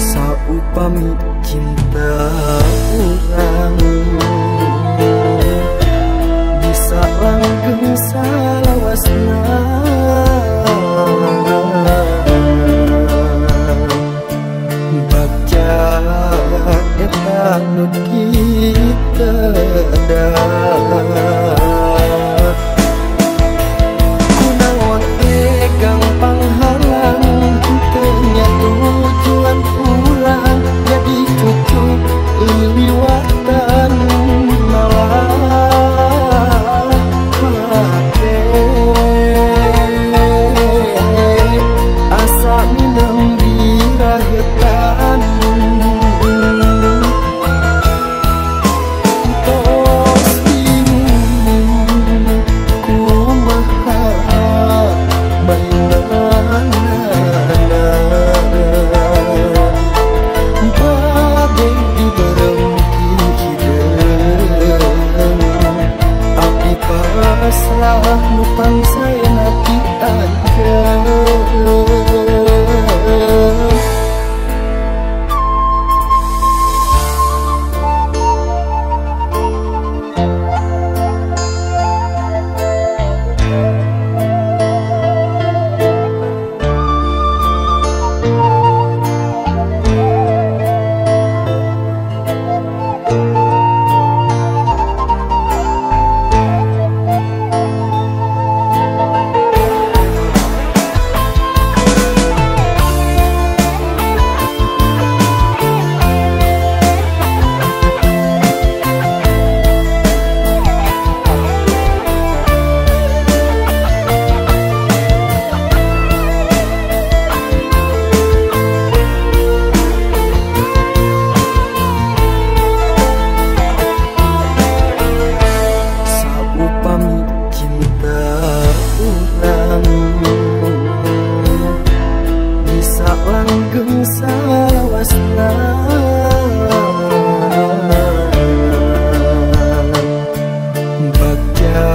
Saupami cinta urang bisa langgeng salawasna, baca eta nu kita da kunaon tegang panghalang teu nya tujuan urang jadi cucu liwatan malah hate asa minang diragetan tos bingung kumaha bayanganana bade diberengki hideung abdi pasrah nu pangsaena ti anjeun. Salawasna baca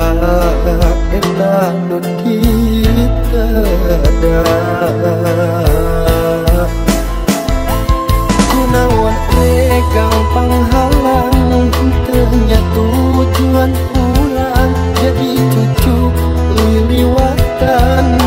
eta nu kita da kunaon tegang panghalang teu nya tujuan urang jadi cucu liliwatan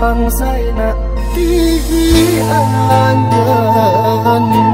pangsaena ti anjeun.